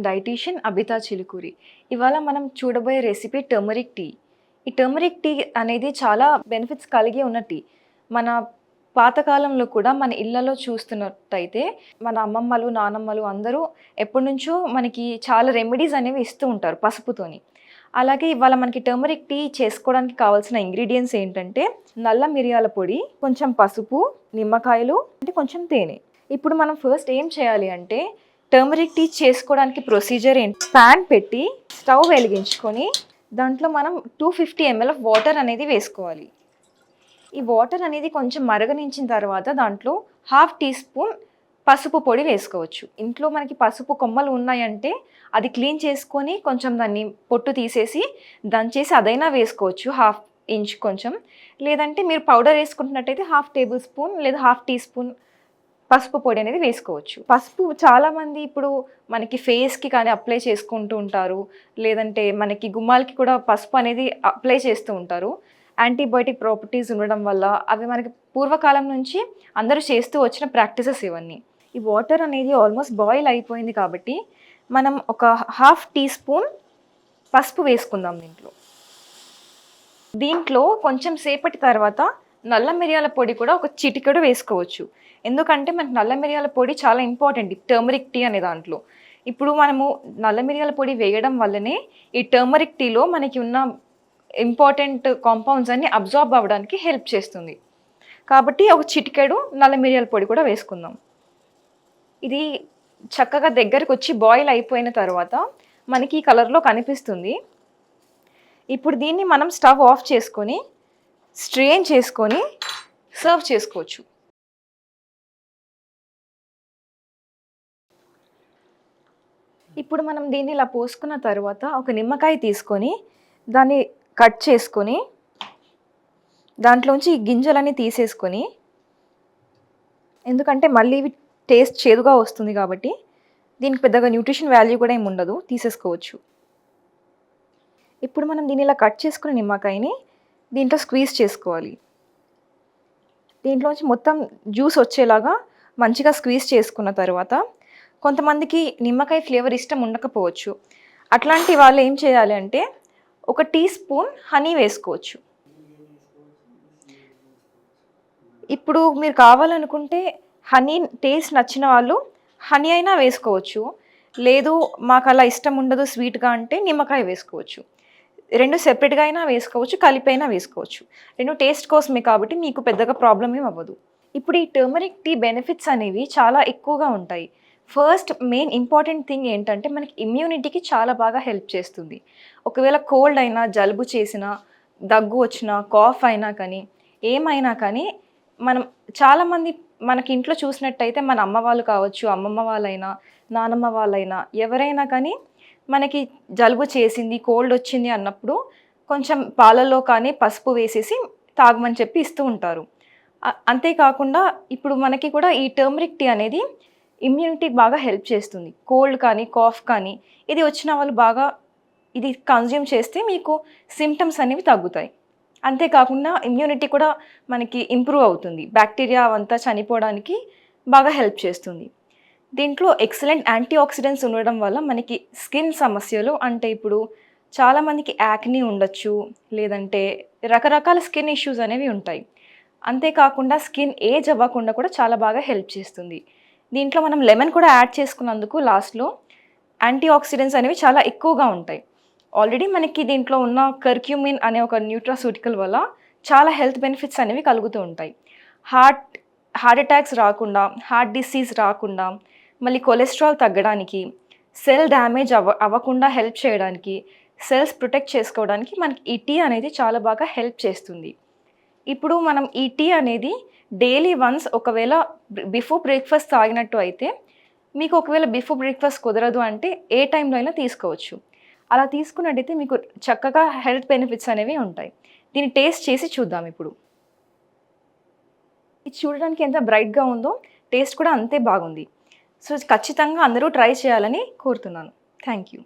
Dietitian Abitha Chilukuri. ఇవాళ మనం చూడబోయే రెసిపీ టర్మరిక్ టీ. ఈ టర్మరిక్ టీ అనేది చాలా బెనిఫిట్స్ కలిగి ఉన్న టీ. మన పాతకాలంలో కూడా మన ఇళ్లలో చూస్తున్నట్టయితే మన అమ్మమ్మలు, నానమ్మలు అందరూ ఎప్పటినుంచో మనకి చాలా రెమెడీస్ అనేవి ఇస్తూ ఉంటారు పసుపుతోని. అలాగే ఇవాళ మనకి టర్మరిక్ టీ చేసుకోవడానికి కావాల్సిన ఇంగ్రీడియంట్స్ ఏంటంటే నల్ల మిరియాల పొడి, కొంచెం పసుపు, నిమ్మకాయలు, అంటే కొంచెం తేనె. ఇప్పుడు మనం ఫస్ట్ ఏం చేయాలి అంటే టర్మరిక్ టీ చేసుకోవడానికి ప్రొసీజర్ ఏంటి, ప్యాన్ పెట్టి స్టవ్ వెలిగించుకొని దాంట్లో మనం 250 ml ఆఫ్ వాటర్ అనేది వేసుకోవాలి. ఈ వాటర్ అనేది కొంచెం మరగనించిన తర్వాత దాంట్లో 1/2 టీ స్పూన్ పసుపు పొడి వేసుకోవచ్చు. ఇంట్లో మనకి పసుపు కొమ్మలు ఉన్నాయంటే అది క్లీన్ చేసుకొని కొంచెం దాన్ని పొట్టు తీసేసి దంచేసి అదైనా వేసుకోవచ్చు, 1/2 ఇంచ్ కొంచెం. లేదంటే మీరు పౌడర్ వేసుకుంటున్నట్టయితే 1/2 టేబుల్ స్పూన్ లేదా 1/2 టీ స్పూన్ పసుపు పొడి అనేది వేసుకోవచ్చు. పసుపు చాలామంది ఇప్పుడు మనకి ఫేస్కి కానీ అప్లై చేసుకుంటూ ఉంటారు, లేదంటే మనకి గుమ్మాలకి కూడా పసుపు అనేది అప్లై చేస్తూ ఉంటారు. యాంటీబయాటిక్ ప్రాపర్టీస్ ఉండడం వల్ల అవి మనకి పూర్వకాలం నుంచి అందరూ చేస్తూ వచ్చిన ప్రాక్టీసెస్ ఇవన్నీ. ఈ వాటర్ అనేది ఆల్మోస్ట్ బాయిల్ అయిపోయింది కాబట్టి మనం ఒక 1/2 టీ స్పూన్ పసుపు వేసుకుందాం దీంట్లో కొంచెం సేపటి తర్వాత నల్ల మిరియాల పొడి కూడా ఒక చిటికెడు వేసుకోవచ్చు. ఎందుకంటే మనకి నల్ల మిరియాల పొడి చాలా ఇంపార్టెంట్ టర్మరిక్ టీ అనే దాంట్లో. ఇప్పుడు మనము నల్ల మిరియాల పొడి వేయడం వల్లనే ఈ టర్మరిక్ టీలో మనకి ఉన్న ఇంపార్టెంట్ కాంపౌండ్స్ అన్ని అబ్జార్బ్ అవ్వడానికి హెల్ప్ చేస్తుంది. కాబట్టి ఒక చిటికెడు నల్ల మిరియాల పొడి కూడా వేసుకుందాం. ఇది చక్కగా దగ్గరకు వచ్చి బాయిల్ అయిపోయిన తర్వాత మనకి ఈ కలర్లో కనిపిస్తుంది. ఇప్పుడు దీన్ని మనం స్టవ్ ఆఫ్ చేసుకొని స్ట్రెయిన్ చేసుకొని సర్వ్ చేసుకోవచ్చు. ఇప్పుడు మనం దీన్ని ఇలా పోసుకున్న తర్వాత ఒక నిమ్మకాయ తీసుకొని దాన్ని కట్ చేసుకొని దాంట్లోంచి గింజలన్నీ తీసేసుకొని, ఎందుకంటే మళ్ళీ ఇవి టేస్ట్ చేదుగా వస్తుంది కాబట్టి దీనికి పెద్దగా న్యూట్రిషన్ వాల్యూ కూడా ఏమి ఉండదు, తీసేసుకోవచ్చు. ఇప్పుడు మనం దీన్ని ఇలా కట్ చేసుకున్న నిమ్మకాయని దీంట్లో స్క్వీజ్ చేసుకోవాలి. దీంట్లోంచి మొత్తం జ్యూస్ వచ్చేలాగా మంచిగా స్క్వీజ్ చేసుకున్న తర్వాత, కొంతమందికి నిమ్మకాయ ఫ్లేవర్ ఇష్టం ఉండకపోవచ్చు. అట్లాంటి వాళ్ళు ఏం చేయాలి అంటే ఒక టీ స్పూన్ హనీ వేసుకోవచ్చు. ఇప్పుడు మీరు కావాలనుకుంటే హనీ టేస్ట్ నచ్చిన వాళ్ళు హనీ అయినా వేసుకోవచ్చు. లేదు మాకు అలా ఇష్టం ఉండదు స్వీట్గా అంటే నిమ్మకాయ వేసుకోవచ్చు. రెండు సెపరేట్గా అయినా వేసుకోవచ్చు, కలిపైనా వేసుకోవచ్చు. రెండు టేస్ట్ కోసమే కాబట్టి మీకు పెద్దగా ప్రాబ్లం ఏం అవ్వదు. ఇప్పుడు ఈ టర్మరిక్ టీ బెనిఫిట్స్ అనేవి చాలా ఎక్కువగా ఉంటాయి. ఫస్ట్ మెయిన్ ఇంపార్టెంట్ థింగ్ ఏంటంటే మనకి ఇమ్యూనిటీకి చాలా బాగా హెల్ప్ చేస్తుంది. ఒకవేళ కోల్డ్ అయినా, జలుబు చేసినా, దగ్గు వచ్చినా, కాఫ్ అయినా కానీ, ఏమైనా కానీ మనం చాలామంది మనకి ఇంట్లో చూసినట్టయితే మన అమ్మ వాళ్ళు కావచ్చు, అమ్మమ్మ వాళ్ళైనా, నానమ్మ వాళ్ళైనా ఎవరైనా కానీ మనకి జలుబు చేసింది, కోల్డ్ వచ్చింది అన్నప్పుడు కొంచెం పాలల్లో కానీ పసుపు వేసేసి తాగమని చెప్పి ఇస్తూ ఉంటారు. అంతేకాకుండా ఇప్పుడు మనకి కూడా ఈ టర్మరిక్ టీ అనేది ఇమ్యూనిటీ బాగా హెల్ప్ చేస్తుంది. కోల్డ్ కానీ, కాఫ్ కానీ ఇది వచ్చిన వాళ్ళు బాగా ఇది కన్జ్యూమ్ చేస్తే మీకు సిమ్టమ్స్ అనేవి తగ్గుతాయి. అంతేకాకుండా ఇమ్యూనిటీ కూడా మనకి ఇంప్రూవ్ అవుతుంది. బ్యాక్టీరియా అవంతా చనిపోవడానికి బాగా హెల్ప్ చేస్తుంది. దీంట్లో ఎక్సలెంట్ యాంటీ ఆక్సిడెంట్స్ ఉండడం వల్ల మనకి స్కిన్ సమస్యలు, అంటే ఇప్పుడు చాలామందికి యాక్నీ ఉండొచ్చు, లేదంటే రకరకాల స్కిన్ ఇష్యూస్ అనేవి ఉంటాయి. అంతేకాకుండా స్కిన్ ఏజ్ అవ్వకుండా కూడా చాలా బాగా హెల్ప్ చేస్తుంది. దీంట్లో మనం లెమన్ కూడా యాడ్ చేసుకున్నందుకు లాస్ట్లో యాంటీ ఆక్సిడెంట్స్ అనేవి చాలా ఎక్కువగా ఉంటాయి. ఆల్రెడీ మనకి దీంట్లో ఉన్న కర్క్యూమిన్ అనే ఒక న్యూట్రాసూటికల్ వల్ల చాలా హెల్త్ బెనిఫిట్స్ అనేవి కలుగుతూ ఉంటాయి. హార్ట్ అటాక్స్ రాకుండా, హార్ట్ డిసీజ్ రాకుండా, మళ్ళీ కొలెస్ట్రాల్ తగ్గడానికి, సెల్ డ్యామేజ్ అవ్వకుండా హెల్ప్ చేయడానికి, సెల్స్ ప్రొటెక్ట్ చేసుకోవడానికి మనకి ఈ టీ అనేది చాలా బాగా హెల్ప్ చేస్తుంది. ఇప్పుడు మనం ఈ టీ అనేది డైలీ వన్స్ ఒకవేళ బిఫోర్ బ్రేక్ఫాస్ట్ తాగినట్టు అయితే, మీకు ఒకవేళ బిఫోర్ బ్రేక్ఫాస్ట్ కుదరదు అంటే ఏ టైంలో అయినా తీసుకోవచ్చు. అలా తీసుకున్నట్టయితే మీకు చక్కగా హెల్త్ బెనిఫిట్స్ అనేవి ఉంటాయి. దీన్ని టేస్ట్ చేసి చూద్దాం ఇప్పుడు. ఇది చూడడానికి ఎంత బ్రైట్గా ఉందో టేస్ట్ కూడా అంతే బాగుంది. సో ఖచ్చితంగా అందరూ ట్రై చేయాలని కోరుతున్నాను. Thank you.